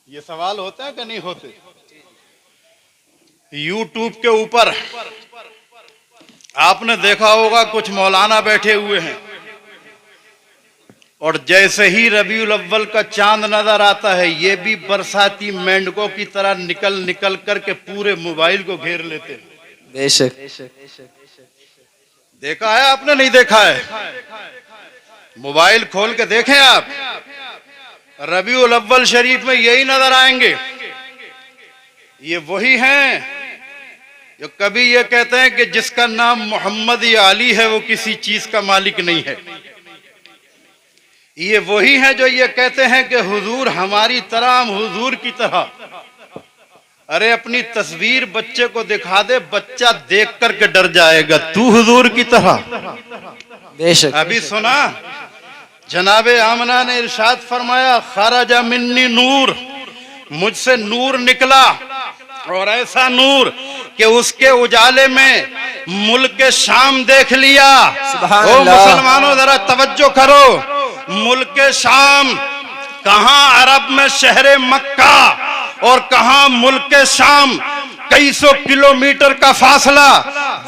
ये सवाल होते हैं कि नहीं होते? यूट्यूब के ऊपर आपने देखा होगा कुछ मौलाना बैठे हुए हैं और जैसे ही रबीउल अव्वल का चांद नजर आता है ये भी बरसाती मेंढकों की तरह निकल निकल करके पूरे मोबाइल को घेर लेते हैं। बेशक देखा है आपने? नहीं देखा है? मोबाइल खोल के देखें आप, रबीउल अव्वल शरीफ में यही नजर आएंगे। ये वही हैं जो कभी ये कहते हैं कि जिसका नाम मोहम्मद या अली है वो किसी चीज का मालिक नहीं है। ये वही हैं जो ये कहते हैं कि हुजूर हमारी तरह, हम हुजूर की तरह। अरे अपनी तस्वीर बच्चे को दिखा दे, बच्चा देख करके डर जाएगा, तू हुजूर की तरह। बेशक अभी सुना जनाबे आमना ने इरशाद फरमाया, खराजा मिन्नी नूर, मुझसे नूर निकला और ऐसा नूर कि उसके उजाले में मुल्क शाम देख लिया। ओ मुसलमानों जरा तवज्जो करो, मुल्क शाम कहां अरब में शहर मक्का और कहां मुल्क शाम, कई सौ किलोमीटर का फासला,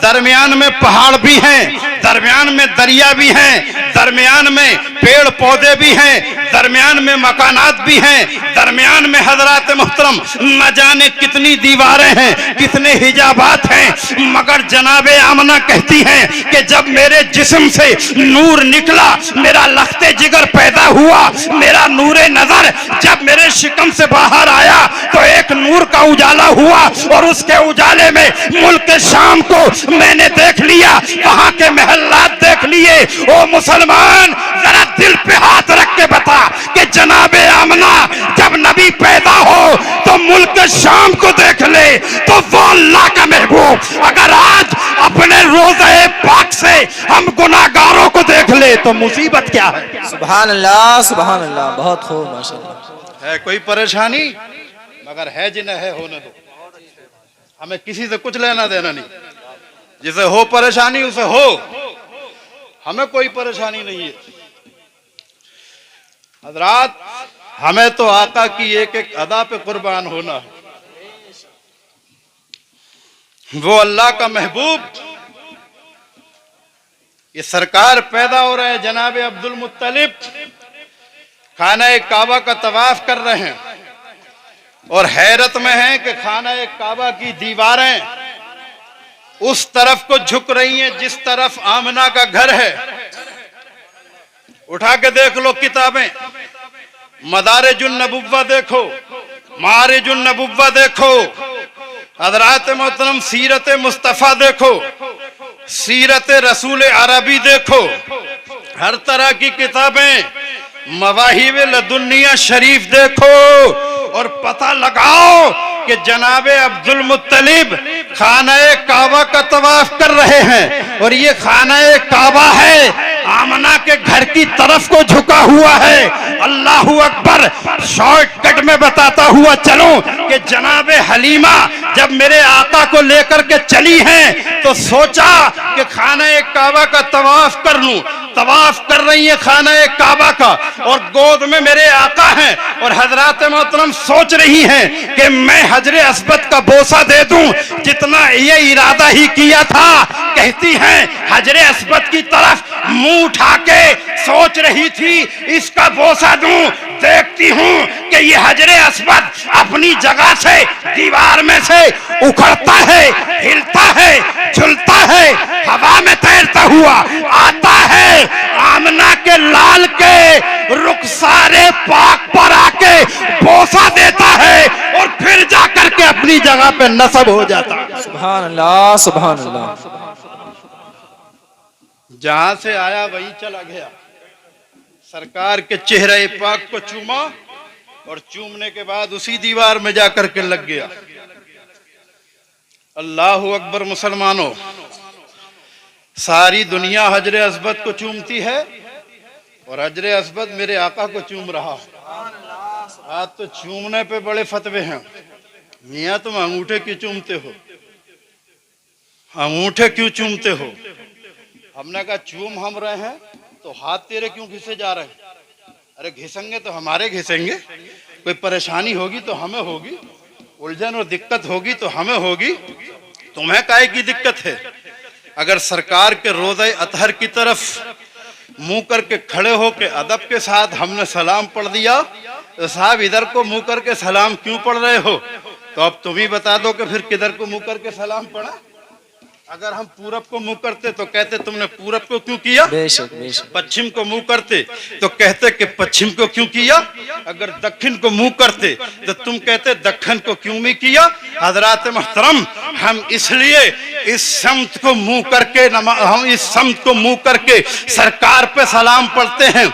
दरमियान में पहाड़ भी हैं, दरमियान में दरिया भी हैं, दरमियान में पेड़ पौधे भी हैं, दरमियान में मकानात भी हैं, दरमियान में हजरात मोहतरम न जाने कितनी दीवारें हैं, कितने हिजाबात हैं। मगर जनाबे आमना कहती हैं कि जब मेरे जिस्म से नूर निकला, मेरा लख्ते जिगर पैदा हुआ, मेरा नूरे नजर जब मेरे शिकम से बाहर आया तो एक नूर का उजाला हुआ और उसके उजाले में मुल्क शाम को मैंने देख लिया, वहां के महल्लात देख लिए। ओ मुसलमान जरा दिल पे हाथ रख के बता कि जनाबे आमना जब नबी पैदा हो तो मुल्क शाम को देख ले तो वो अल्लाह का महबूब। अगर आज अपने रोज़े पाक से हम गुनाहगारों को देख ले तो मुसीबत क्या है? सुभान अल्लाह, सुभान अल्लाह, बहुत खूब माशाअल्लाह। है कोई परेशानी? मगर है जिन्हें है होने दो, हमें किसी से कुछ लेना देना नहीं। जिसे हो परेशानी उसे हो, हमें कोई परेशानी नहीं है। हजरात हमें तो आका की एक एक अदा पे कुर्बान होना है। वो अल्लाह का महबूब, ये सरकार पैदा हो रहे हैं, जनाब अब्दुल मुत्तलिब खाना काबा का तवाफ कर रहे हैं और हैरत में हैं कि खाना काबा की दीवारें उस तरफ को झुक रही हैं जिस तरफ आमना का घर है। उठा के देख लो किताबें, मदारिजुन नबुव्वा देखो, मारिजुन नबुव्वा देखो, हजरात मोहतरम सीरत मुस्तफा देखो, सीरत रसूल अरबी देखो, हर तरह की किताबें, मवाहिब लदुनिया शरीफ देखो और पता लगाओ कि जनाबे अब्दुल मुत्तलिब खाना काबा का तवाफ कर रहे हैं और ये खाना काबा है आमना के घर की तरफ को झुका हुआ है। अल्लाहू अकबर। शॉर्टकट में बताता हुआ चलूं कि जनाबे हलीमा जब मेरे आका को लेकर के चली हैं तो सोचा कि खाना काबा का तवाफ कर लूं। तवाफ कर रही है खाना काबा का और गोद में मेरे आका हैं और हजरात मोहतरम सोच रही हैं कि मैं हजरे अस्वद का बोसा दे दूं, जितना ये इरादा ही किया था। कहती हैं हजरे अस्वद की तरफ मुंह उठा के सोच रही थी इसका बोसा दूं, देखती हूं कि ये हजरे अस्वद अपनी जगह से दीवार में से उखड़ता है, हिलता है, झुलता है, हवा में तैरता हुआ आता है, आमना के लाल के रुखसारे पाक पर आके बोसा देता है और फिर जाकर के अपनी जगह पे नस्ब हो जाता है। सुभान अल्लाह, सुभान अल्लाह। जहां से आया वहीं चला गया। सरकार के चेहरे पाक को चूमा और चूमने के बाद उसी दीवार में जाकर के लग गया। अल्लाहू अकबर। मुसलमानों, सारी दुनिया हजरे अस्वद को चूमती है और हजरे अस्वद मेरे आका को चूम रहा है। आज तो चूमने पे बड़े फतवे हैं। मियाँ तुम अंगूठे क्यों चूमते हो? अंगूठे क्यों चूमते हो? हमने कहा चूम हम रहे हैं तो हाथ तेरे क्यों घिसे जा रहे हैं? अरे घिसेंगे तो हमारे घिसेंगे, कोई परेशानी होगी तो हमें होगी, उलझन और दिक्कत होगी तो हमें होगी, तुम्हें काहे की दिक्कत है? अगर सरकार के रोज़े अतहर की तरफ मुंह करके खड़े होके अदब के साथ हमने सलाम पढ़ दिया, तो साहब इधर को मुंह करके सलाम क्यों पढ़ रहे हो? तो अब तुम ही बता दो कि फिर किधर को मुंह करके सलाम पढ़ा। अगर हम पूरब को मुंह करते तो कहते तुमने पूरब को क्यों किया, बेशक बेशक। पश्चिम को मुंह करते तो कहते कि पश्चिम को क्यों किया, अगर दक्षिण को मुंह करते तो तुम कहते दक्षिण को क्यों नहीं किया। हजरात मोहतरम, हम इसलिए इस समत को मुंह करके हम इस समत को मुंह करके सरकार पे सलाम पढ़ते हैं,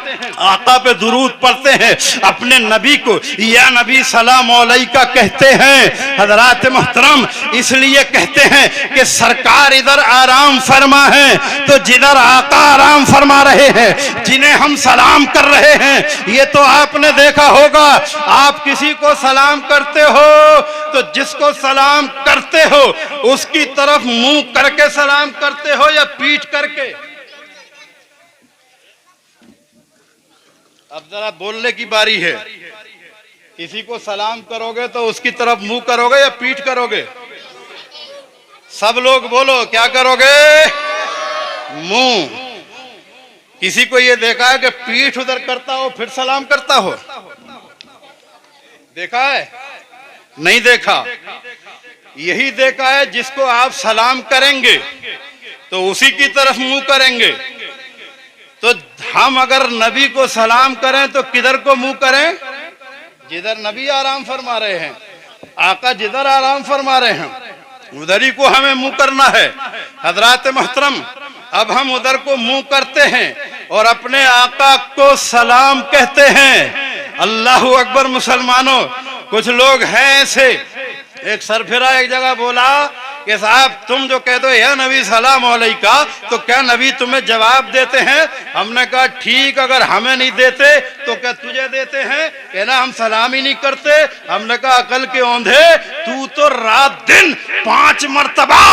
आका पे दुरूद पढ़ते हैं, अपने नबी को या नबी सलाम अलैका कहते हैं। हजरात मोहतरम, इसलिए कहते हैं कि सरकार इधर आराम फरमा है तो जिधर आका आराम फरमा रहे हैं, जिन्हें हम सलाम कर रहे हैं। ये तो आपने देखा होगा, आप किसी को सलाम करते हो तो जिसको सलाम करते हो उसकी तरफ मुंह करके सलाम करते हो या पीठ करके? अब जरा बोलने की बारी है। किसी को सलाम करोगे तो उसकी तरफ मुंह करोगे या पीठ करोगे? सब लोग बोलो, क्या करोगे? मुंह। किसी को ये देखा है कि पीठ उधर करता हो फिर सलाम करता हो? देखा है? नहीं देखा। यही देखा है, जिसको आप सलाम करेंगे तो उसी की तरफ मुंह करेंगे। तो हम अगर नबी को सलाम करें तो किधर को मुंह करें? जिधर नबी आराम फरमा रहे हैं, आका जिधर आराम फरमा रहे हैं उधर ही को हमें मुंह करना है। हजरात मोहतरम, अब हम उधर को मुंह करते हैं और अपने आका को सलाम कहते हैं। अल्लाहु अकबर। मुसलमानों, कुछ लोग हैं ऐसे, एक सरफिरा एक जगह बोला कि साहब तुम जो कह दो या नबी सलाम अलैका, तो क्या नबी तुम्हें जवाब देते हैं? हमने कहा ठीक, अगर हमें नहीं देते तो क्या तुझे देते हैं? कहना हम सलाम ही नहीं करते। हमने कहा अकल के औंधे, तू तो रात दिन 5 मर्तबा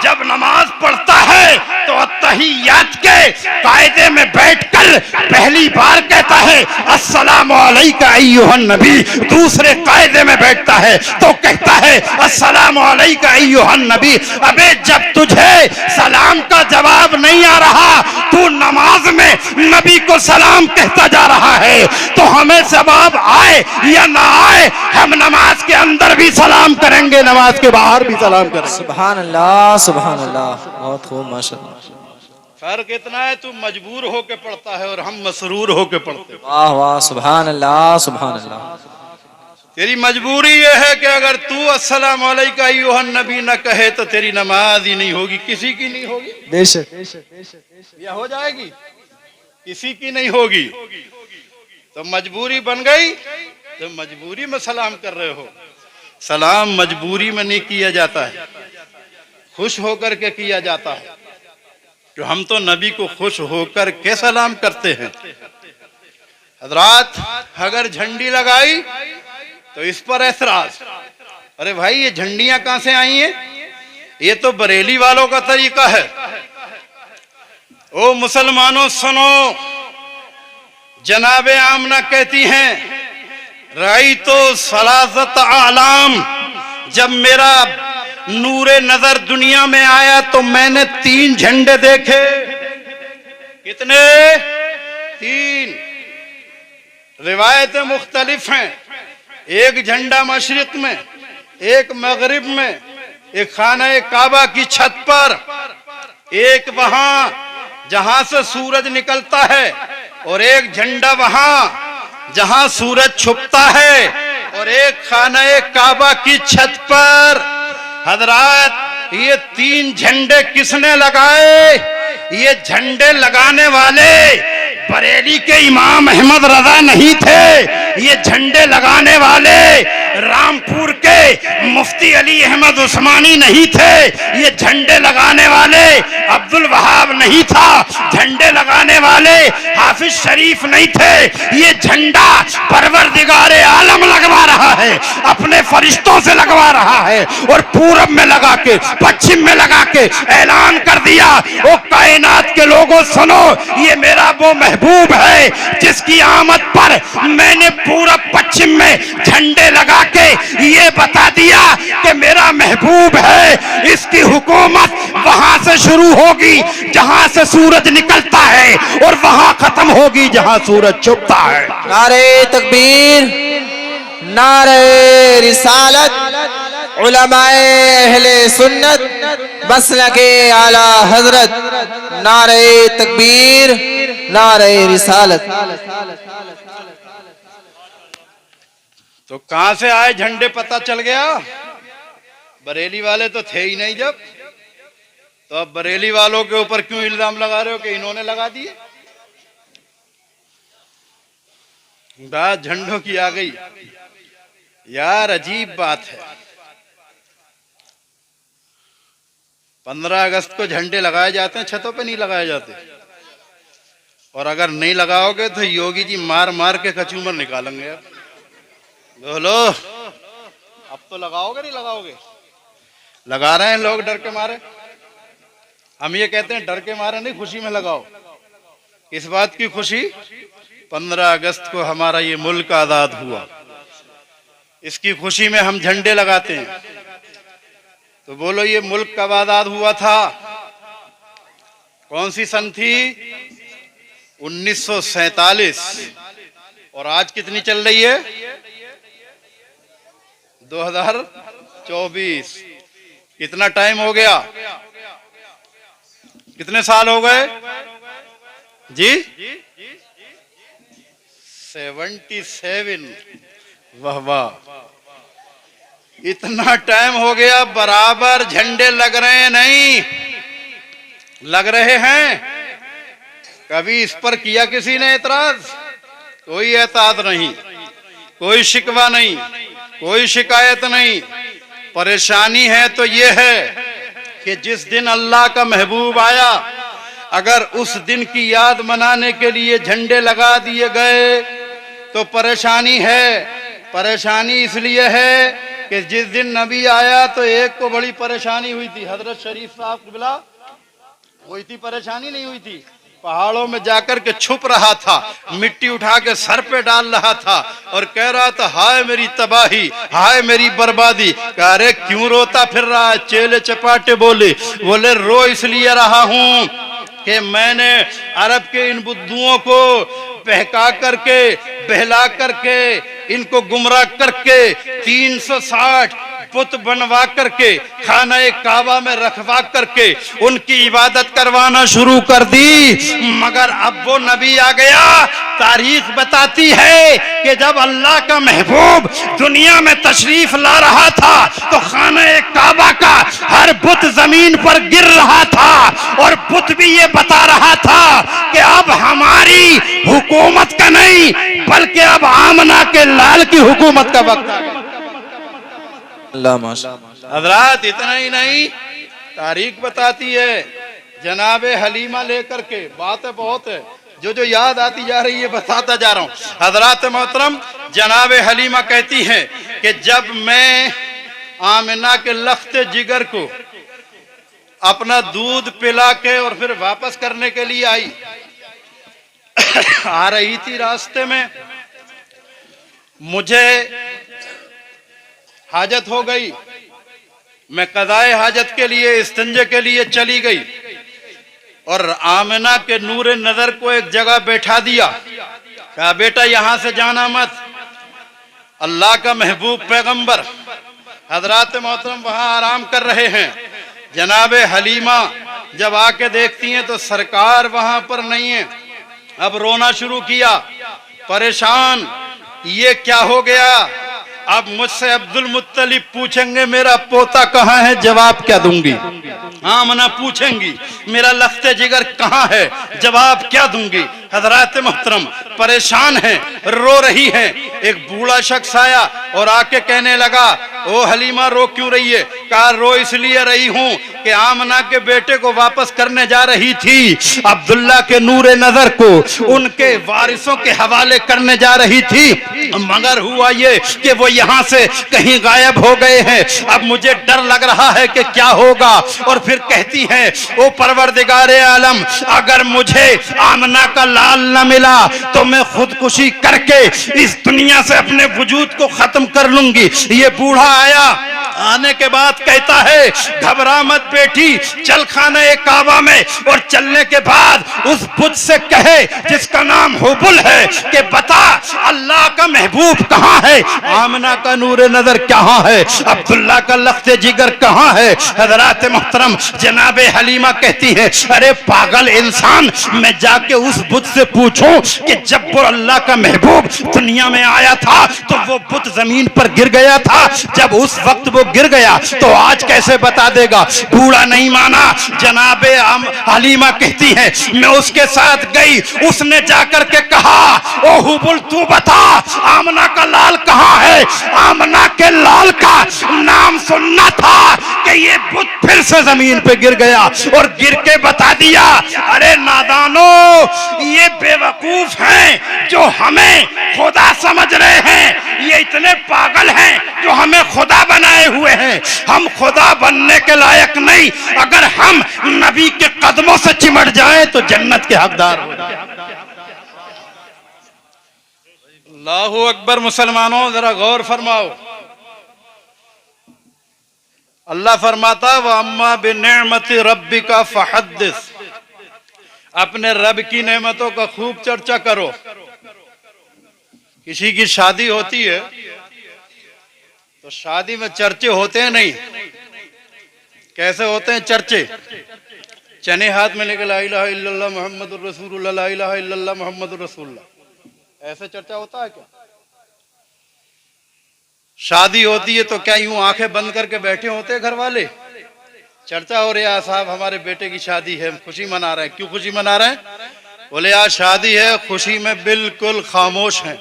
जब नमाज पढ़ता है तो अत्तहियात के कायदे में बैठकर पहली बार कहता है अस्सलामु अलैका अय्युहन नबी, दूसरे कायदे में बैठता है तो कहता है अस्सलामु अलैका अय्युहन नबी। अबे जब तुझे सलाम का जवाब नहीं आ रहा, तू नमाज में नबी को सलाम कहता जा रहा है, तो हमें जवाब आए या ना आए, हम नमाज के अंदर भी सलाम करेंगे, नमाज के बाहर भी सलाम करेंगे। सुभान अल्लाह सुभान अल्लाह, बहुत खूब माशाअल्लाह। फर्क इतना है, तू मजबूर होके पढ़ता है और हम मसरूर होके पढ़ते हैं। वाह वाह, सुभान अल्लाह सुभान अल्लाह। तेरी मजबूरी ये है कि अगर तू अस्सलाम अलैका अय्युहन नबी न कहे तो तेरी नमाज ही नहीं होगी, किसी की नहीं होगी। बेशक या हो जाएगी, किसी की नहीं होगी। तो मजबूरी बन गई, तो मजबूरी में सलाम कर रहे हो। सलाम मजबूरी में नहीं किया जाता है, खुश होकर के किया जाता है। तो हम तो नबी को खुश होकर के सलाम करते हैं। हजरात, अगर झंडी लगाई तो इस पर ऐतराज, अरे भाई ये झंडियां कहां से आई हैं? ये तो बरेली वालों का तरीका है। ओ मुसलमानों सुनो, जनाबे आमना कहती हैं राई तो सलासत आलाम, जब मेरा नूरे नजर दुनिया में आया तो मैंने 3 झंडे देखे। कितने? 3। रिवायतें मुख्तलिफ हैं। एक झंडा मशरिक में, एक मगरिब में, एक खाना काबा की छत पर, एक वहां जहां से सूरज निकलता है, और एक झंडा वहां जहां सूरज छुपता है, और एक खाना काबा की छत पर। हजरात, ये 3 झंडे किसने लगाए? ये झंडे लगाने वाले बरेली के इमाम अहमद रजा नहीं थे। ये झंडे लगाने वाले रामपुर के मुफ्ती अली अहमद उस्मानी नहीं थे। ये झंडे लगाने वाले अब्दुल वहाब नहीं था। झंडे लगाने वाले हाफिज शरीफ नहीं थे। ये झंडा परवरदिगारे आलम लगवा रहा रहा है, अपने फरिश्तों से लगवा रहा है और पूरब में लगा के, पश्चिम में लगा के ऐलान कर दिया, ओ कायनात के लोगों सुनो, ये मेरा वो महबूब है जिसकी आमद पर मैंने पूरब पश्चिम में झंडे लगा के ये बता दिया कि मेरा महबूब है, इसकी हुकूमत वहां से शुरू होगी जहां से सूरज निकलता है और वहां खत्म होगी जहां सूरज छुपता है। नारे तकबीर, नारे रिसालत, उलमाए अहले सुन्नत, मसलके आला हजरत, नारे तकबीर, नारे रिसालत। तो कहां से आए झंडे पता चल गया? बरेली वाले तो थे ही नहीं जब, तो अब बरेली वालों के ऊपर क्यों इल्जाम लगा रहे हो कि इन्होंने लगा दिए? बात झंडों की आ गई यार, अजीब बात है। 15 अगस्त को झंडे लगाए जाते हैं, छतों पे नहीं लगाए जाते, और अगर नहीं लगाओगे तो योगी जी मार मार के कचूमर निकालेंगे। अब बोलो, अब तो लगाओगे नहीं लगाओगे? लगा रहे हैं लोग डर के मारे। हम ये कहते हैं डर के मारे नहीं, खुशी में लगाओ। इस बात की खुशी 15 अगस्त को हमारा ये मुल्क आजाद हुआ, इसकी खुशी में हम झंडे लगाते हैं। तो बोलो, ये मुल्क कब आजाद हुआ था? कौन सी सन थी? 1947। और आज कितनी चल रही है? 2024। कितना टाइम हो गया? कितने साल हो गए जी? 77। वाह वाह, इतना टाइम हो गया, बराबर झंडे लग रहे हैं। नहीं लग रहे हैं? कभी इस पर किया किसी ने एतराज? कोई एतराज नहीं, कोई शिकवा नहीं, कोई शिकायत नहीं। परेशानी है तो ये है कि जिस दिन अल्लाह का महबूब आया, अगर उस दिन की याद मनाने के लिए झंडे लगा दिए गए तो परेशानी है। परेशानी इसलिए है कि जिस दिन नबी आया तो एक को बड़ी परेशानी हुई थी, हजरत शरीफ साहब किबला हुई थी, परेशानी नहीं हुई थी? पहाड़ों में जाकर के छुप रहा था, मिट्टी उठा के सर पे डाल रहा था और कह रहा था, हाय मेरी तबाही, हाय मेरी बर्बादी। अरे क्यों रोता फिर रहा है? चेले चपाटे बोले रो इसलिए रहा हूं कि मैंने अरब के इन बुद्धुओं को बहका करके, बहला करके, इनको गुमराह करके 360 पुत बनवा करके खाना काबा में रखवा करके उनकी इबादत करवाना शुरू कर दी। मगर अब वो नबी आ गया। तारीख बताती है कि जब अल्लाह का महबूब दुनिया में तशरीफ ला रहा था तो खाना काबा का हर बुत जमीन पर गिर रहा था और बुत भी ये बता रहा था कि अब हमारी हुकूमत का नहीं बल्कि अब आमना के लाल की हुकूमत का वक्त आ गया। हजरात, इतना ही नहीं, तारीख बताती है, जनाबे हलीमा लेकर के, बातें बहुत है, जो याद आती जा रही है बताता जा रहा हूं। हजरात मोहतरम, जनाबे हलीमा कहती हैं कि जब मैं आमिना के लख्ते जिगर को अपना दूध पिला के और फिर वापस करने के लिए आई, आ रही थी, रास्ते में मुझे हाजत हो गई। मैं कज़ाए हाजत के लिए, इस्तिंजे के लिए चली गई और आमिना के नूरे नजर को एक जगह बैठा दिया। कहा, बेटा यहां से जाना मत। अल्लाह का महबूब पैगंबर हजरात मोहतरम वहां आराम कर रहे हैं। जनाबे हलीमा जब आके देखती हैं तो सरकार वहां पर नहीं है। अब रोना शुरू किया, परेशान, ये क्या हो गया? अब मुझसे अब्दुल मुत्तलिब पूछेंगे मेरा पोता कहाँ है, जवाब क्या दूंगी? आमना पूछेंगी मेरा लख्ते जिगर कहाँ है, जवाब क्या दूंगी? हजरात मोहतरम परेशान हैं, रो रही हैं। एक बूढ़ा शख्स आया और आके कहने लगा, ओ हलीमा रो क्यों रही है? कहा, रो इसलिए रही हूं कि आमना के बेटे को वापस करने जा रही थी, अब्दुल्ला के नूरे नजर को उनके वारिसों के हवाले करने जा रही थी, मगर हुआ ये कि वो यहाँ से कहीं गायब हो गए हैं। अब मुझे डर लग रहा है कि क्या होगा। और फिर कहती है, ओ परवरदिगारे आलम, अगर मुझे आमना का लाल न मिला तो मैं खुदकुशी करके इस दुनिया से अपने वजूद को खत्म कर लूंगी। ये बूढ़ा आया, आने के बाद कहता है, घबरा मत बेटी, चल खाने काबा में, और चलने के बाद उस बुत से कहे जिसका नाम हुबुल है कि बता अल्लाह का महबूब कहाँ है, आमना का नूरे नजर कहाँ है, अब्दुल्ला का लख्ते जिगर कहाँ है। हजरात मोहतरम जनाबे हलीमा कहती है, अरे पागल इंसान, मैं जाके उस बुत से पूछूं कि जब वो अल्लाह का महबूब दुनिया में आया था तो वो बुत जमीन पर गिर गया था, जब उस वक्त वो गिर गया तो आज कैसे बता देगा। बूढ़ा नहीं माना। जनाबे हलीमा कहती है, मैं उसके साथ गई, उसने जाकर के कहा, ओ हुबुल तू बता आमना का लाल कहाँ है। आमना के लाल का नाम सुनना था कि ये बुत फिर से जमीन पे गिर गया और गिर के बता दिया, अरे नादानो, ये बेवकूफ हैं जो हमें खुदा समझ रहे हैं, ये इतने पागल हैं जो हमें खुदा बनाए हुए हैं। हम खुदा बनने के लायक नहीं, अगर हम नबी के कदमों से चिमट जाएं तो जन्नत के हकदार हो जाएं। अल्लाहु अकबर। मुसलमानों जरा गौर फरमाओ, अल्लाह फरमाता व अम्मा बिनिअमति रब्बिका फहद्दिस, अपने रब की नेमतों का खूब चर्चा करो। किसी की शादी होती है तो शादी में चर्चे होते हैं नहीं, कैसे होते हैं चर्चे? चने हाथ में लेकर ला इलाहा इल्लल्लाह मुहम्मदुर रसूलुल्लाह, ला इलाहा इल्लल्लाह मुहम्मदुर रसूलुल्लाह, ऐसे चर्चा होता है क्या? शादी होती है तो क्या यूं आंखें बंद करके बैठे होते हैं घर वाले? चर्चा हो रही है, साहब हमारे बेटे की शादी है, खुशी मना रहे हैं। क्यों खुशी मना रहे हैं? बोले आज शादी है, खुशी में बिल्कुल खामोश हैं,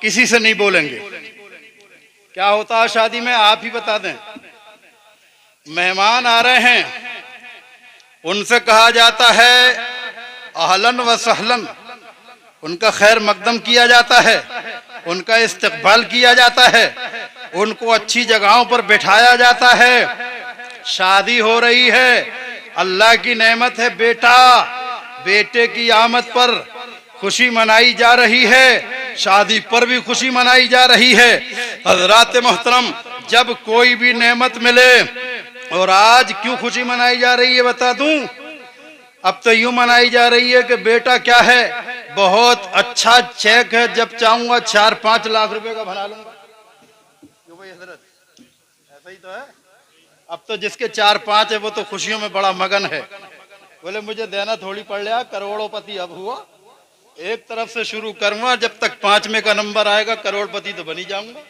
किसी से नहीं बोलेंगे। क्या होता है शादी में आप ही बता दें। मेहमान आ रहे हैं, उनसे कहा जाता है अहलन व सहलन, उनका खैर मकदम किया जाता है, उनका इस्तकबाल किया जाता है, उनको अच्छी जगहों पर बिठाया जाता है। शादी हो रही है, अल्लाह की नेमत है बेटा, बेटे की आमद पर खुशी मनाई जा रही है, शादी पर भी खुशी मनाई जा रही है। हजरात मोहतरम, जब कोई भी नेमत मिले, और आज क्यों खुशी मनाई जा रही है बता दूं? अब तो यूं मनाई जा रही है कि बेटा क्या है, बहुत अच्छा चेक है, जब चाहूंगा 4-5 लाख रुपए का बना लूंगा। क्यों भाई हजरत, ऐसा ही तो है। अब तो जिसके 4-5 है वो तो खुशियों में बड़ा मगन है। बोले मुझे देना थोड़ी पड़ लिया, करोड़ोपति अब हुआ। एक तरफ से शुरू करूंगा, जब तक 5 का नंबर आएगा करोड़पति तो बनी जाऊंगा।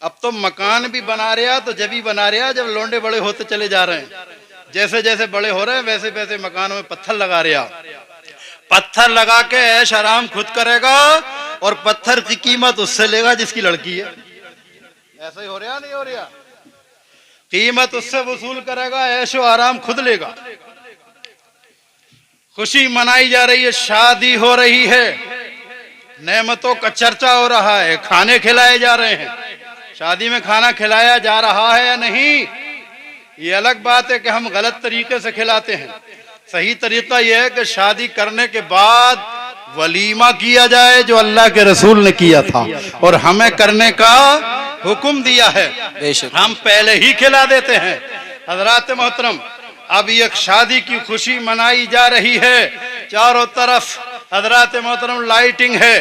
अब तो मकान भी बना रहा, तो जब ही बना रहा जब लौंडे बड़े होते चले जा रहे हैं। जैसे जैसे बड़े हो रहे हैं वैसे वैसे मकानों में पत्थर लगा रहा, पत्थर लगा के ऐश आराम खुद करेगा और पत्थर की कीमत उससे लेगा जिसकी लड़की है। ऐसा ही हो रहा नहीं हो रहा? कीमत उससे वसूल करेगा, ऐशो आराम खुद लेगा। खुशी मनाई जा रही है, शादी हो रही है, नेमतों का चर्चा हो रहा है, खाने खिलाए जा रहे हैं। शादी में खाना खिलाया जा रहा है या नहीं, ये अलग बात है कि हम गलत तरीके से खिलाते हैं। सही तरीका यह है कि शादी करने के बाद वलीमा किया जाए, जो अल्लाह के रसूल ने किया था और हमें करने का हुक्म दिया है। हम पहले ही खिला देते हैं। हजरात मोहतरम, अब ये शादी की खुशी मनाई जा रही है, चारों तरफ हजरात मोहतरम लाइटिंग है,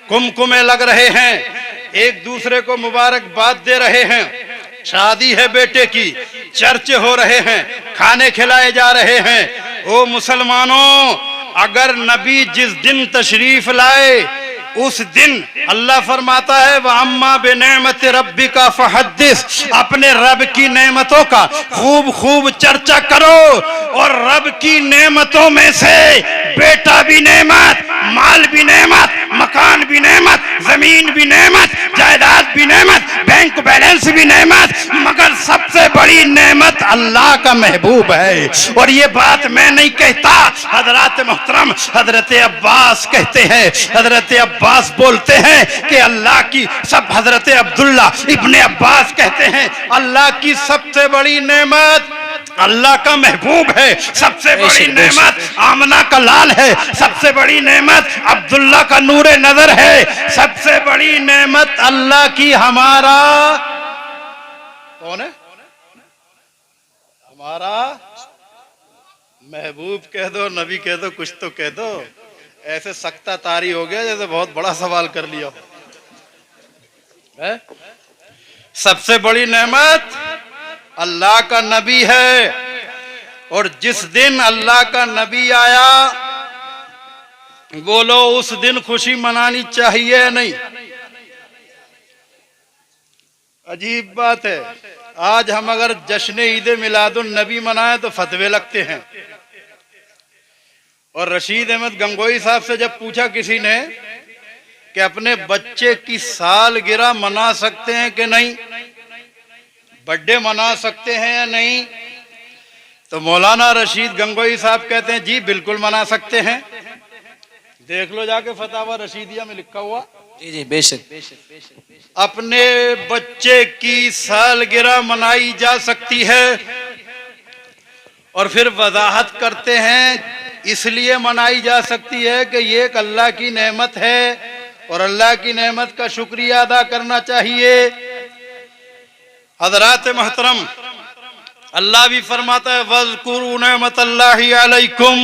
कुमकुमे लग रहे हैं, एक दूसरे को मुबारकबाद दे रहे हैं। शादी है बेटे की, चर्चे हो रहे हैं, खाने खिलाए जा रहे हैं। ओ मुसलमानों, अगर नबी जिस दिन तशरीफ लाए उस दिन अल्लाह फरमाता है व अम्मा बिनिअमत रब्बिका फहद्दिस, अपने रब की नेमतों का खूब खूब चर्चा करो। और रब की नेमतों में से बेटा भी नेमत, माल भी नेमत, मकान भी नेमत, जमीन भी नेमत, जायदाद भी नेमत, बैंक बैलेंस भी नेमत, मगर सबसे बड़ी नेमत अल्लाह का महबूब है। और ये बात मैं नहीं कहता, हजरत मोहतरम हजरत अब्बास कहते हैं। हजरत अब्बास बोलते हैं कि अल्लाह की सब, हजरत अब्दुल्ला इब्ने अब्बास कहते हैं अल्लाह की सबसे बड़ी नेमत अल्लाह का महबूब है। सबसे बड़ी नेमत आमना का लाल है। सबसे बड़ी नेमत अब्दुल्ला का नूरे नजर है। सबसे बड़ी नेमत अल्लाह की हमारा कौन है? हमारा महबूब कह दो, नबी कह दो, कुछ तो कह दो। ऐसे सख्ता तारी हो गया जैसे बहुत बड़ा सवाल कर लिया है। सबसे बड़ी नेमत अल्लाह का नबी है। और जिस दिन अल्लाह का नबी आया, बोलो उस दिन खुशी मनानी चाहिए या नहीं? अजीब बात है, आज हम अगर जश्न ईद मिलादुन नबी मनाएं तो फतवे लगते हैं। और रशीद अहमद गंगोई साहब से जब पूछा किसी ने कि अपने बच्चे की सालगिरह मना सकते हैं कि नहीं, बर्थडे मना सकते हैं या नहीं, तो मौलाना रशीद गंगोई साहब कहते हैं जी बिल्कुल मना सकते हैं। देख लो जाके फतावा रशीदिया में लिखा हुआ। जी जी बेशक। अपने बच्चे की सालगिरह मनाई जा सकती है। और फिर वजाहत करते हैं इसलिए मनाई जा सकती है कि ये एक अल्लाह की नेमत है और अल्लाह की नेमत का शुक्रिया अदा करना चाहिए। हजरात मोहतरम, अल्लाह भी फरमाता है वज़कुरू नेमतल्लाहि अलैकुम,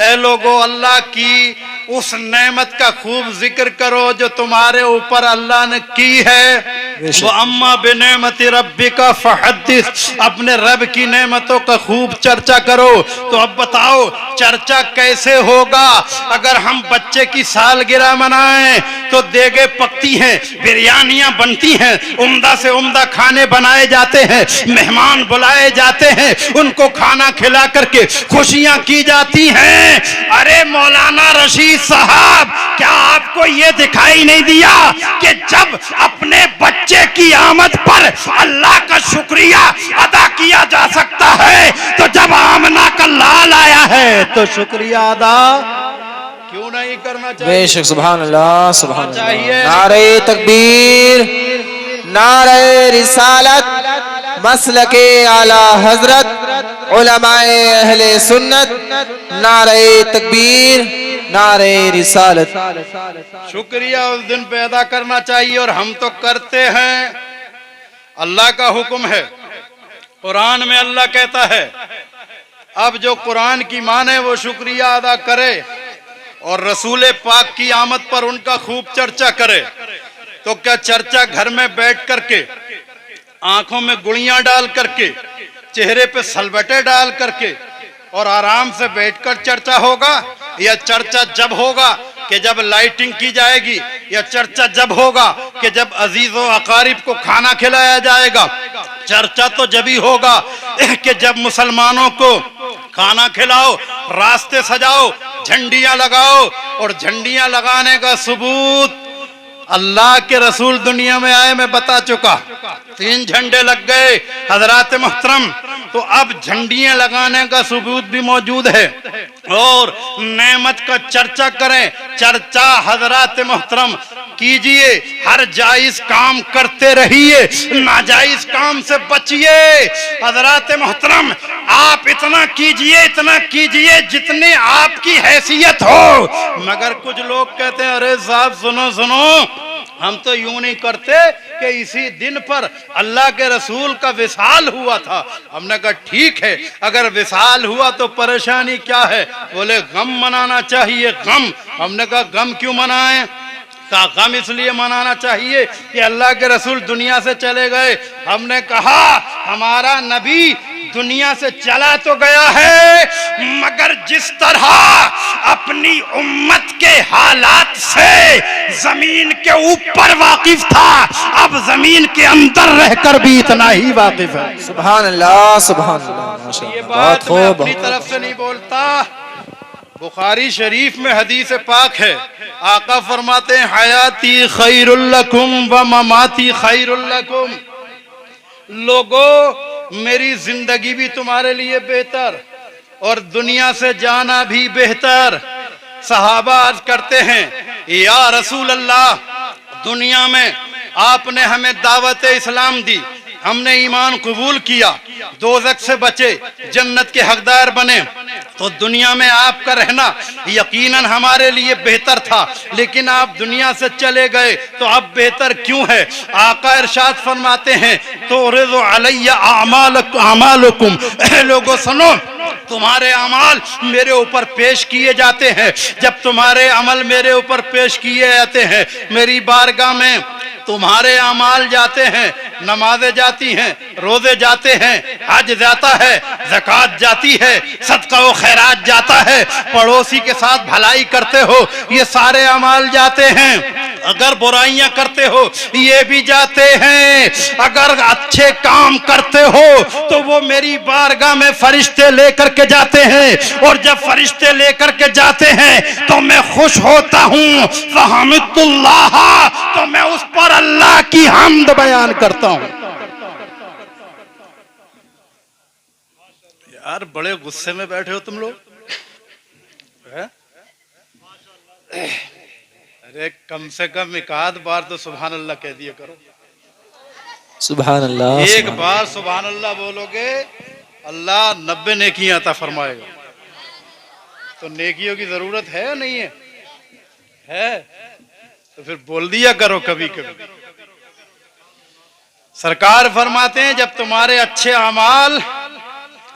ऐ लोगो अल्लाह की उस नेमत का खूब जिक्र करो जो तुम्हारे ऊपर अल्लाह ने की है। वो अम्मा बिनेमति रब्बिका फहद्दिस, अपने रब की नेमतों का खूब चर्चा करो। तो अब बताओ चर्चा कैसे होगा? अगर हम बच्चे की सालगिरह मनाएं तो देगे पकती हैं, बिरयानियां बनती हैं, उम्दा से उम्दा खाने बनाए जाते हैं, मेहमान बुलाए जाते हैं, उनको खाना खिला करके खुशियां की जाती हैं। अरे मौलाना रशीद साहब, क्या आपको ये दिखाई नहीं दिया कि जब अपने बच्चे की आमद पर अल्लाह का शुक्रिया अदा किया जा सकता है, तो जब आमना का लाल आया है तो शुक्रिया अदा क्यों नहीं करना चाहिए? बेशक, सुभान अल्लाह, सुभान अल्लाह। चाहिए। नारे तकबीर, नारे रिसालत, मसलके आला हजरत, उलमाए अहले सुन्नत, नारे तकबीर, नारे रिसालत। शुक्रिया उस दिन पे अदा करना चाहिए और हम तो करते हैं। अल्लाह का हुक्म है, कुरान में अल्लाह कहता है अब जो कुरान की माने वो शुक्रिया अदा करे और रसूल पाक की आमद पर उनका खूब चर्चा करे। तो क्या चर्चा घर में बैठ करके, आंखों में गुड़ियां डाल करके, चेहरे पे सलबटे डाल करके और आराम से बैठकर चर्चा होगा? या चर्चा जब होगा कि जब लाइटिंग की जाएगी, या चर्चा जब होगा कि जब अजीजों अकारिब को खाना खिलाया जाएगा? चर्चा तो जब ही होगा कि जब मुसलमानों को खाना खिलाओ, रास्ते सजाओ, झंडियां लगाओ। और झंडियां लगाने का सबूत अल्लाह के रसूल दुनिया में आए, मैं बता चुका, 3 झंडे लग गए हजरात मोहतरम। तो अब झंडियां लगाने का सबूत भी मौजूद है। और नेमत का चर्चा करें, चर्चा हजरात मोहतरम कीजिए, हर जायज काम करते रहिए, नाजायज काम से बचिए। हजरात मोहतरम, आप इतना कीजिए जितनी आपकी हैसियत हो। मगर कुछ लोग कहते हैं अरे साहब सुनो सुनो, हम तो यूं नहीं करते कि इसी दिन पर अल्लाह के रसूल का विसाल हुआ था। हमने कहा ठीक है, अगर विसाल हुआ तो परेशानी क्या है? बोले गम मनाना चाहिए। गम? हमने कहा गम क्यों मनाएं? का गम इसलिए मनाना चाहिए कि अल्लाह के रसूल दुनिया से चले गए। हमने कहा हमारा नबी दुनिया से चला तो गया है, मगर जिस तरह अपनी उम्मत के हालात से जमीन के ऊपर वाकिफ था, अब जमीन के अंदर रहकर भी इतना ही वाकिफ है। सुभान अल्लाह, सुभान अल्लाह। ये बात मैं अपनी तरफ से नहीं बोलता, बुखारी शरीफ में हदीस पाक है। आका फरमाते हैं हयाती खैरुल लकुम व ममाती खैरुल लकुम। लोगों, मेरी जिंदगी भी तुम्हारे लिए बेहतर और दुनिया से जाना भी बेहतर। सहाबा अर्ज करते हैं, या रसूल अल्लाह, दुनिया में आपने हमें दावत इस्लाम दी, हमने ईमान कबूल किया, दोज़ख से बचे, जन्नत के हकदार बने, तो दुनिया में आपका रहना यकीनन हमारे लिए बेहतर था, लेकिन आप दुनिया से चले गए तो अब बेहतर क्यों है? आका इरशाद फरमाते हैं, तो रिज़ो अलैया आमालुकुम, लोगों सुनो, तुम्हारे अमाल मेरे ऊपर पेश किए जाते हैं। जब तुम्हारे अमल मेरे ऊपर पेश किए जाते हैं, मेरी बारगाह में तुम्हारे अमाल जाते हैं, नमाजें जाती हैं, रोजे जाते हैं, हज जाता है, ज़कात जाती है, सदका व खैरात जाता है, पड़ोसी के साथ भलाई करते हो, ये सारे अमाल जाते हैं। अगर बुराइयां करते हो ये भी जाते हैं। अगर अच्छे काम करते हो तो वो मेरी बारगाह में फरिश्ते लेकर के जाते हैं, और जब फरिश्ते लेकर के जाते हैं तो मैं खुश होता हूँ, फहमिदुल्लाह, तो मैं उस पर अल्लाह की हम्द बयान करता हूँ। यार बड़े गुस्से में बैठे हो तुम लोग, अरे कम से कम एक आध बार तो सुभान अल्लाह कह दिया करो। सुभान अल्लाह। एक बार सुभान अल्लाह बोलोगे, अल्लाह 90 नेकियां अता फरमाएगा। तो नेकियों की जरूरत है या नहीं है? है तो फिर बोल दिया करो कभी कभी। सरकार फरमाते हैं, जब तुम्हारे अच्छे अमाल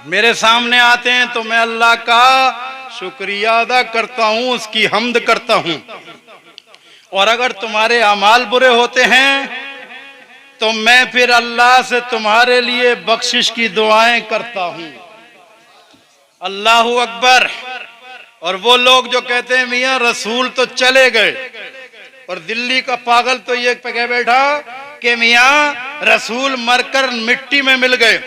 मेरे सामने आते हैं तो मैं अल्लाह का शुक्रिया अदा करता हूं, उसकी हम्द करता हूं। और अगर तुम्हारे अमाल बुरे होते हैं तो मैं फिर अल्लाह से तुम्हारे लिए बख्शिश की दुआएं करता हूं। अल्लाहू अकबर। और वो लोग जो कहते हैं मियां रसूल तो चले गए, और दिल्ली का पागल तो ये कह बैठा कि मियां रसूल मरकर मिट्टी में मिल गए।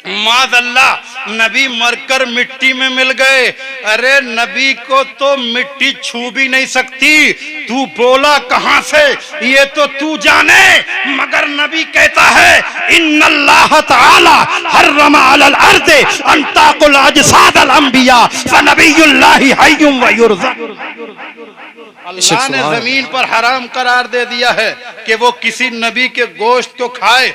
माज़अल्लाह, नबी मरकर मिट्टी में मिल गए। अरे नबी को तो मिट्टी छू भी नहीं सकती, तू बोला कहां से ये तो तू जाने। मगर नबी कहता है, इन्नल्लाह तआला हर्रमा अलल अर्दे अन ताकुल अजसादल अंबिया फनबियुल्लाहि हय्युम व युरज़क़। अल्लाह ने जमीन पर हराम करार दे दिया है कि वो किसी नबी के गोश्त को खाए,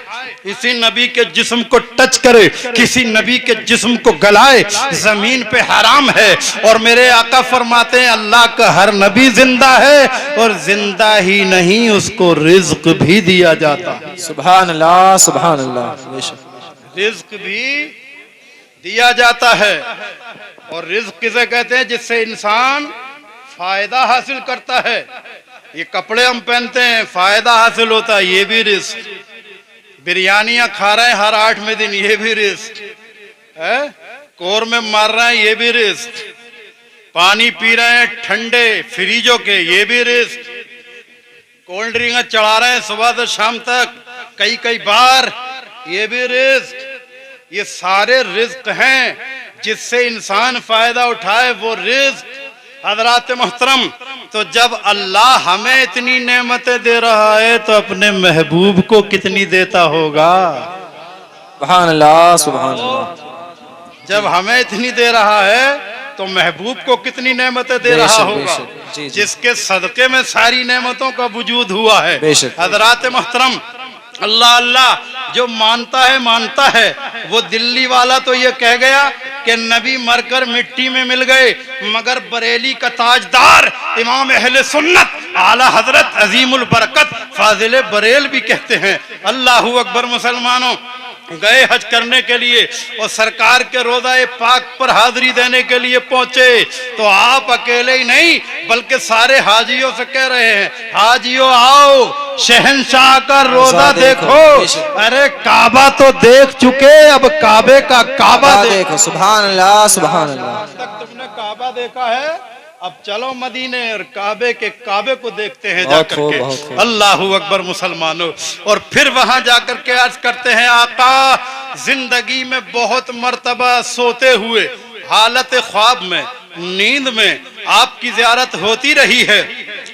किसी नबी के जिस्म को टच करे, किसी नबी के जिस्म को गलाए, जमीन पे हराम है। और मेरे आका फरमाते हैं, अल्लाह का हर नबी जिंदा है, और जिंदा ही नहीं उसको रिज्क भी दिया जाता। सुभान अल्लाह, सुभान अल्लाह। रिज्क भी दिया जाता है। और रिज्क किसे कहते हैं? जिससे इंसान फायदा हासिल करता है। ये कपड़े हम पहनते हैं, फायदा हासिल होता है, ये भी रिस्क। बिरयानियां खा रहे हैं हर 8वें दिन, ये भी रिस्क है। कोर में मार रहे हैं, ये भी रिस्क। पानी पी रहे हैं ठंडे फ्रीजों के, ये भी रिस्क। कोल्ड ड्रिंक चढ़ा रहे हैं सुबह से शाम तक कई कई बार, ये भी रिस्क। ये सारे रिस्क हैं जिससे इंसान फायदा उठाए, वो रिस्क। हज़रात मोहतरम, तो जब अल्लाह हमें इतनी नेमतें दे रहा है तो अपने महबूब को कितनी देता होगा? सुभान अल्लाह, सुभान अल्लाह। जब हमें इतनी दे रहा है तो महबूब को कितनी नेमतें दे रहा होगा, जिसके सदके में सारी नेमतों का वजूद हुआ है। हज़रात मोहतरम, अल्लाह अल्लाह जो मानता है वो दिल्ली वाला तो ये कह गया कि नबी मरकर मिट्टी में मिल गए, मगर बरेली का ताजदार इमाम अहले सुन्नत आला हजरत अजीमुल बरकत फाजिल बरेल भी कहते हैं। अल्लाहू अकबर। मुसलमानों, गए हज करने के लिए और सरकार के रोज़ा पाक पर हाजिरी देने के लिए पहुंचे तो आप अकेले ही नहीं बल्कि सारे हाजियों से कह रहे हैं, हाजियों आओ शहंशाह का रोजा देखो। अरे काबा तो देख चुके, अब काबे का काबा देखो। सुभान अल्लाह, सुभान अल्लाह। तक तुमने काबा देखा है, अब चलो मदीने और काबे के काबे को देखते हैं जाकर के। अल्लाहू अकबर। मुसलमानों, और फिर वहां जाकर के अर्ज करते हैं, आका जिंदगी में बहुत मर्तबा सोते हुए हालत ख्वाब में, नींद में आपकी ज़ियारत होती रही है।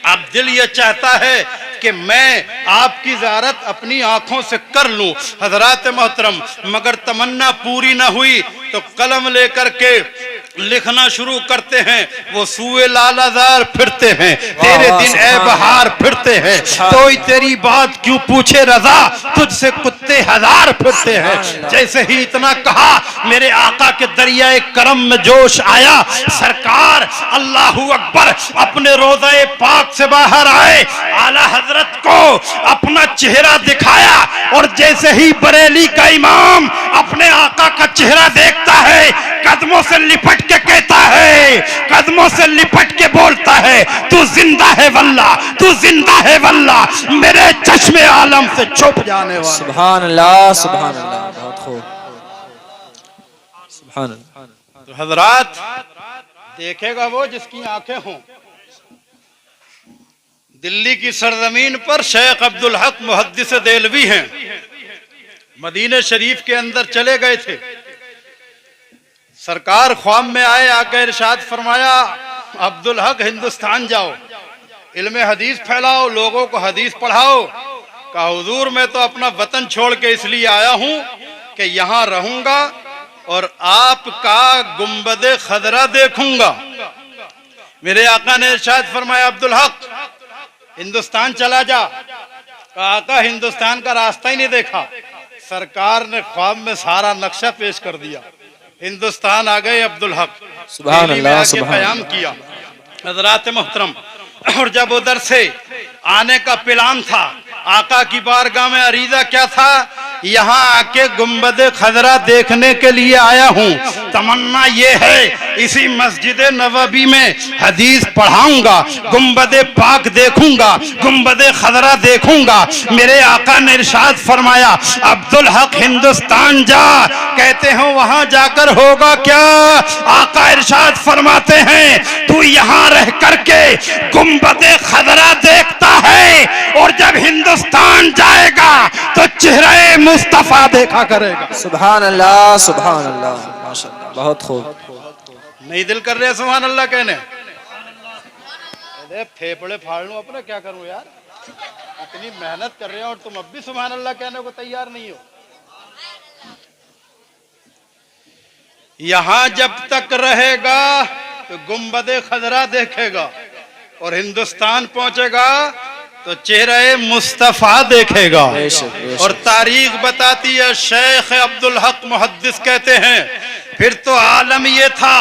अब दिल ये चाहता है कि मैं आपकी ज़ियारत अपनी आंखों से कर लूं। हजरात मोहतरम, मगर तमन्ना पूरी ना हुई तो कलम लेकर के लिखना शुरू करते हैं। वो सूए लालाजार फिरते हैं, तेरे दिन ए बहार फिरते हैं, कोई तेरी बात क्यों पूछे रजा, तुझसे कुत्ते हजार फिरते हैं। जैसे ही इतना कहा, मेरे आका के दरियाए करम में जोश आया। सरकार अल्लाहू अकबर अपने रोज़े पाक से बाहर आए, आला हजरत को अपना चेहरा दिखाया, और जैसे ही बरेली का इमाम अपने आका का चेहरा देखता है, कदमों से लिपट के कहता है, कदमों से लिपट के बोलता है, तू जिंदा है वल्ला, तू जिंदा है वल्ला, मेरे चश्मे आलम से छुप जाने वाला। सुभान अल्लाह, सुभान अल्लाह, बहुत खूब, सुभान अल्लाह। तो हजरात, देखेगा वो जिसकी आंखें हों। दिल्ली की सरजमीन पर शेख अब्दुल हक मुहद्दिस देलवी हैं, मदीने शरीफ के अंदर चले गए थे। सरकार ख्वाब में आए, आकर इरशाद फरमाया, अब्दुल हक हिंदुस्तान जाओ, इल्म हदीस फैलाओ, लोगों को हदीस पढ़ाओ। कहा हुजूर, मैं तो अपना वतन छोड़ के इसलिए आया हूं कि यहाँ रहूंगा और आपका गुंबदे खदरा देखूंगा। मेरे आका ने इरशाद फरमाया, अब्दुल हक हिंदुस्तान चला जा। कहा आका, हिंदुस्तान का रास्ता ही नहीं देखा। सरकार ने ख्वाब में सारा नक्शा पेश कर दिया। हिंदुस्तान आ गए अब्दुल हक, सुभान अल्लाह, सुभान कयाम किया। हजरात मोहतरम, और जब उधर से आने का प्लान था, आका की बारगाह में अरीजा क्या था, यहाँ आके गुंबद खजरा देखने के लिए आया हूँ। तमन्ना ये है, इसी मस्जिद नबवी में हदीस पढ़ाऊंगा, गुंबद पाक देखूंगा, गुंबद खजरा देखूंगा। मेरे आका ने इरशाद फरमाया, अब्दुल हक हिंदुस्तान जा। कहते हैं वहां जाकर होगा क्या? आका इरशाद फरमाते हैं, तू यहाँ रह करके गुंबद खजरा देखता है, और जब हिंदुस्तान जाएगा तो चेहरे मुस्तफा देखा करेगा। सुभान अल्लाह, सुभान अल्लाह, माशाअल्लाह, बहुत खूब। नहीं दिल कर रहे सुभान अल्लाह कहने? अरे फेफड़े फाड़ लूं अपने, क्या करूं यार, इतनी मेहनत कर रहे हो और तुम अब भी सुभान अल्लाह कहने को तैयार नहीं हो। यहां जब तक रहेगा तो गुंबदे खजरा देखेगा, और हिंदुस्तान पहुंचेगा तो चेहरे मुस्तफा देखेगा। और तारीख बताती है, शेख अब्दुल हक मुहद्दिस कहते हैं, फिर तो आलम ये था,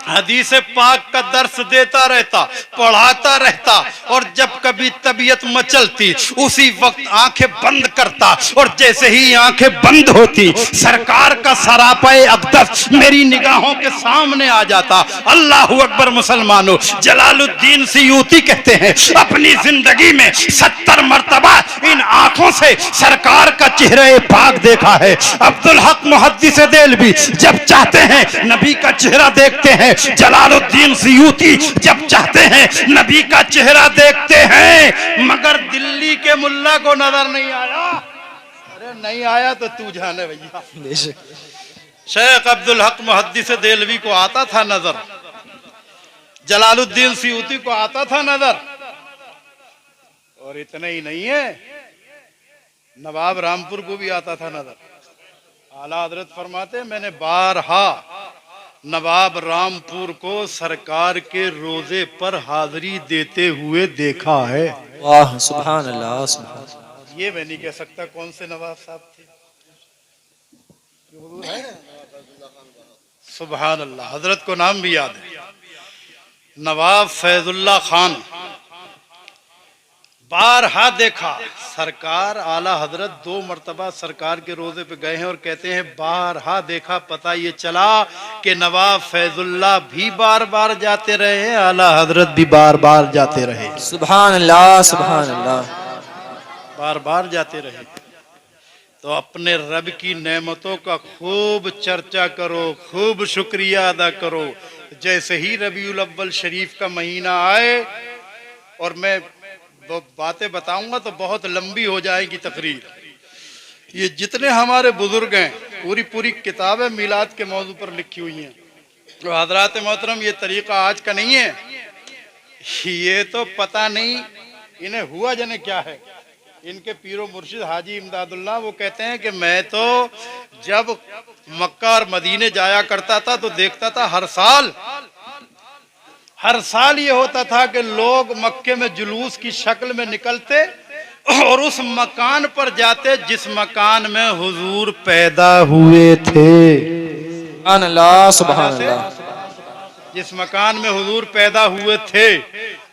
हदीस पाक का दर्स देता रहता, पढ़ाता रहता, और जब कभी तबीयत मचलती उसी वक्त आंखें बंद करता, और जैसे ही आंखें बंद होती सरकार का सरापाए अक़दस मेरी निगाहों के सामने आ जाता। अल्लाहू अकबर मुसलमानों, जलालुद्दीन सियूती कहते हैं, अपनी जिंदगी में 70 मरतबा इन आंखों से सरकार का चेहरे पाक देखा है। अब्दुल हक मुहद्दिस देलवी जब चाहते हैं नबी का चेहरा देखते हैं, जलालुद्दीन सियूती जब चाहते हैं नबी का चेहरा देखते हैं, मगर दिल्ली के मुल्ला को नजर नहीं आया। अरे नहीं आया तो तू जाने भैया। शेख अब्दुल हक मुहद्दिस देलवी को आता था नजर, जलालुद्दीन सियूती को आता था नजर, और इतना ही नहीं है, नवाब रामपुर को भी आता था नजर। आला हजरत फरमाते, मैंने बारहा नवाब रामपुर को सरकार के रोजे पर हाजिरी देते हुए देखा है। वाह, सुभान अल्लाह, सुभान अल्लाह। ये मैं नहीं कह सकता कौन से नवाब साहब थे, सुभान अल्लाह, हजरत को नाम भी याद है, नवाब फैजुल्ला खान। बारहा देखा सरकार, आला हजरत 2 मरतबा सरकार के रोजे पे गए हैं और कहते हैं बारहा देखा। पता ये चला कि नवाब फैजुल्ला भी बार बार जाते रहे हैं, आला हजरत भी बार बार जाते रहे। सुभान अल्लाह, सुभान अल्लाह, बार बार जाते रहे। तो अपने रब की नेमतों का खूब चर्चा करो, खूब शुक्रिया अदा करो। जैसे ही रबीउल अव्वल शरीफ का महीना आए, और मैं बातें बताऊंगा तो बहुत लंबी हो जाएगी तकरीर, ये जितने हमारे बुजुर्ग हैं पूरी पूरी किताबें मिलाद के मौजू पर लिखी हुई हैं। तो हजरात मोहतरम, ये तरीका आज का नहीं है, ये तो पता नहीं इन्हें हुआ जाने क्या है। इनके पीरो मुर्शिद हाजी इमदादुल्लाह वो कहते हैं कि मैं तो जब मक्का और मदीने जाया करता था तो देखता था हर साल ये होता था कि लोग मक्के में जुलूस की शक्ल में निकलते और उस मकान पर जाते जिस मकान में हुजूर पैदा हुए थे। सुभान अल्लाह, सुभान अल्लाह। जिस मकान में हुजूर पैदा हुए थे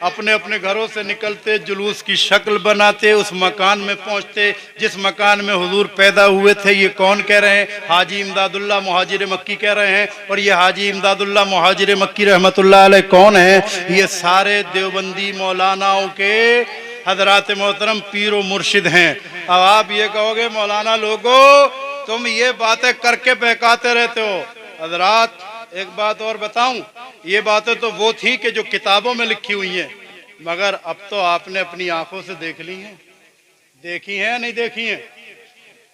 अपने अपने घरों से निकलते, जुलूस की शक्ल बनाते, उस मकान में पहुंचते जिस मकान में हुजूर पैदा हुए थे। ये कौन कह रहे हैं? हाजी इमदादुल्लाह मुहाजिर मक्की कह रहे हैं। और ये हाजी इमदादुल्लाह मुहाजिर मक्की रहमतुल्लाह अलैह कौन है? ये सारे देवबंदी मौलानाओं के हजरात मोहतरम पीरो मुर्शिद हैं। अब आप ये कहोगे मौलाना लोगों तुम ये बातें करके बहकाते रहते हो। हजरात एक बात और बताऊं, ये बातें तो वो थी कि जो किताबों में लिखी हुई हैं, मगर अब तो आपने अपनी आंखों से देख ली हैं। देखी हैं नहीं देखी हैं?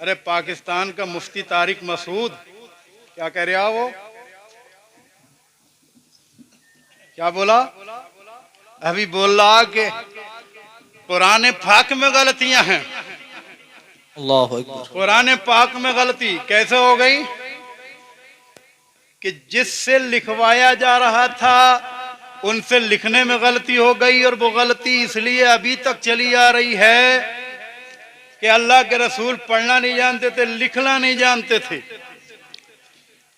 अरे पाकिस्तान का मुफ्ती तारिक मसूद क्या कह रहा वो? क्या बोला? अभी बोल रहा कि कुरान पाक में गलतियां हैं। अल्लाहु अकबर। कुरान पाक में गलती कैसे हो गई कि जिससे लिखवाया जा रहा था उनसे लिखने में गलती हो गई, और वो गलती इसलिए अभी तक चली आ रही है कि अल्लाह के रसूल पढ़ना नहीं जानते थे, लिखना नहीं जानते थे।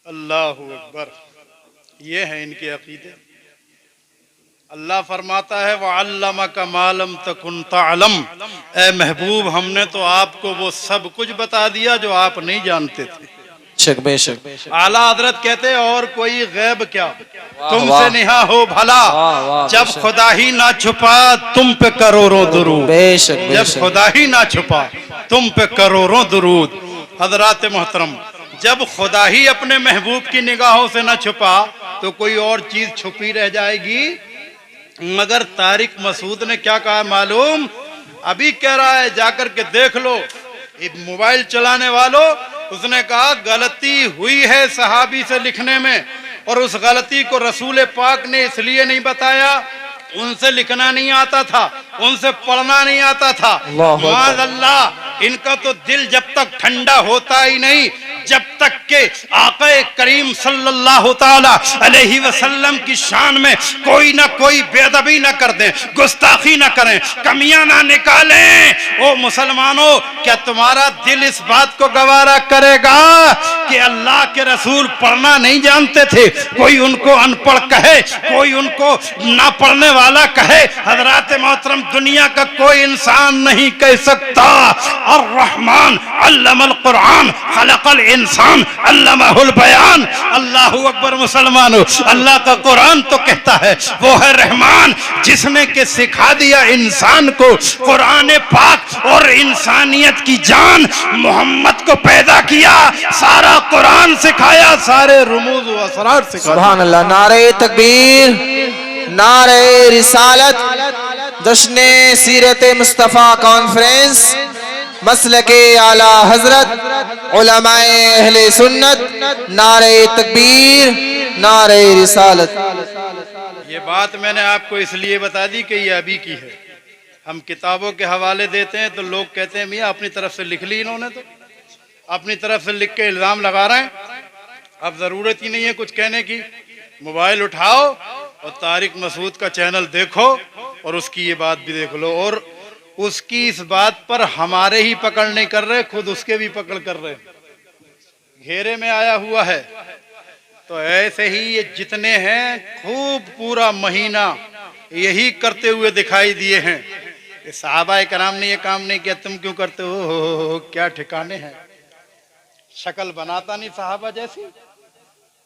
अल्लाहु अकबर। ये है इनके अकीदे। अल्लाह फरमाता है वअल्लमका मा लम तकुन तअलम, ए महबूब हमने तो आपको वो सब कुछ बता दिया जो आप नहीं जानते थे। बेशक। आला हजरत कहते हैं और कोई गैब क्या तुमसे निहा हो भला, जब खुदा ही ना छुपा तुम पे करोड़ों दुरूद। बेशक। जब खुदा ही ना छुपा तुम पे करोड़ों दुरूद। हजरात मोहतरम, जब खुदा ही अपने महबूब की निगाहों से ना छुपा तो कोई और चीज छुपी रह जाएगी। मगर तारिक मसूद ने क्या कहा मालूम? अभी कह रहा है जाकर के देख लो मोबाइल चलाने वालों। उसने कहा गलती हुई है सहाबी से लिखने में, और उस गलती को रसूल पाक ने इसलिए नहीं बताया, उनसे लिखना नहीं आता था, उनसे पढ़ना नहीं आता था। माज़अल्लाह, इनका तो दिल जब तक ठंडा होता ही नहीं जब तक के आक़ा करीम सल्लल्लाहु ताला अलैहि वसल्लम की शान में कोई ना कोई बेअदबी ना कर दें, गुस्ताखी ना करें, कमियां ना निकालें। ओ मुसलमानों, क्या तुम्हारा दिल इस बात को गवारा करेगा कि अल्लाह के रसूल पढ़ना नहीं जानते थे? कोई उनको अनपढ़ कहे, कोई उनको ना पढ़ने वाला कहे। हजरात मोहतरम, दुनिया का कोई इंसान नहीं कह सकता अर्रहमान अल्लमल कुरान खलकल इंसान अल्लमहुल बयान। अल्लाहु अकबर। मुसलमानों, अल्लाह का कुरान तो कहता है वो है रहमान, जिसने के सिखा दिया इंसान को कुरान पाक और इंसानियत की जान मोहम्मद को पैदा किया, सारा कुरान सिखाया, सारे रुमूज व असरार सिखाया। सुभान अल्लाह। नारे तकबीर, नारे रिसालत, जश्न सीरत मुस्तफ़ा कॉन्फ्रेंस, मसलके आला हजरत उलमाए अहले सुन्नत, नारे तकबीर, नारे रिसालत। ये बात मैंने आपको इसलिए बता दी कि ये अभी की है। हम किताबों के हवाले देते हैं तो लोग कहते हैं मियाँ अपनी तरफ से लिख ली इन्होंने, तो अपनी तरफ से लिख के इल्जाम लगा रहे हैं। अब जरूरत ही नहीं है कुछ कहने की। मोबाइल उठाओ और तारिक मसूद का चैनल देखो और उसकी ये बात भी देख लो, और उसकी इस बात पर हमारे ही पकड़ नहीं कर रहे, खुद उसके भी पकड़ कर रहे, घेरे में आया हुआ है। तो ऐसे ही ये जितने हैं खूब पूरा महीना यही करते हुए दिखाई दिए हैं। ये सहाबा कराम ने ये काम नहीं किया, तुम क्यों करते हो? क्या ठिकाने हैं? शक्ल बनाता नहीं सहाबा जैसी,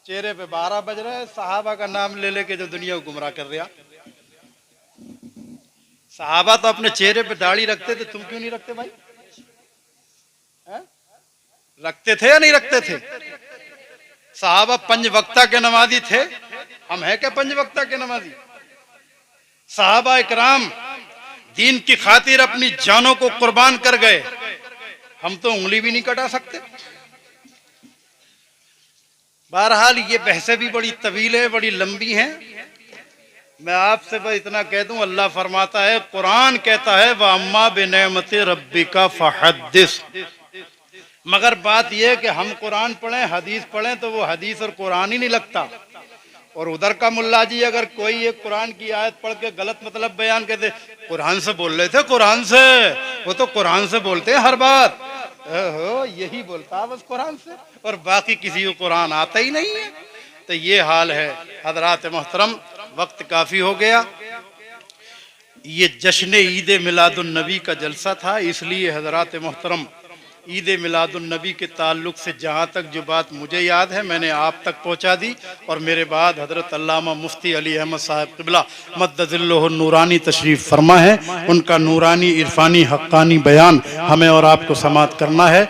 चेहरे पे 12 बज रहे, सहाबा का नाम ले लेके जो दुनिया को गुमराह कर रहा। सहाबा तो अपने चेहरे पे दाढ़ी रखते थे, तुम क्यों नहीं रखते भाई? है? रखते थे या नहीं रखते थे? सहाबा पंज वक्ता के नमाजी थे, हम है क्या पंज वक्ता के नमाजी? सहाबा इकराम दीन की खातिर अपनी जानों को कुर्बान कर गए, हम तो उंगली भी नहीं कटा सकते। बहरहाल ये बहसें भी बड़ी तवील है, बड़ी लंबी हैं। मैं आपसे बस इतना कह दूं, अल्लाह फरमाता है, कुरान कहता है व अम्मा बिनेमति रब्बिका फहद्दिस। मगर बात यह है कि हम कुरान पढ़ें, हदीस पढ़ें, तो वो हदीस और कुरान ही नहीं लगता। और उधर का मुल्ला जी अगर कोई एक कुरान की आयत पढ़ के गलत मतलब बयान करते, कुरान से बोल रहे थे, कुरान से, वो तो कुरान से बोलते हैं हर बात, ओहो यही बोलता बस कुरान से, और बाकी किसी को कुरान आता ही नहीं है। तो ये हाल है। हजरात मोहतरम, वक्त काफी हो गया। ये जश्न ईद मिलादुन नबी का जलसा था, इसलिए हजरात मोहतरम ईद मिलादुन नबी के ताल्लुक से जहाँ तक जो बात मुझे याद है मैंने आप तक पहुँचा दी। और मेरे बाद हजरत अल्लामा मुफ्ती अली अहमद साहब क़िबला मद्दज़िल्लुहु नूरानी तशरीफ़ फरमा है, उनका नूरानी इरफानी हक्कानी बयान हमें और आपको समाअत करना है।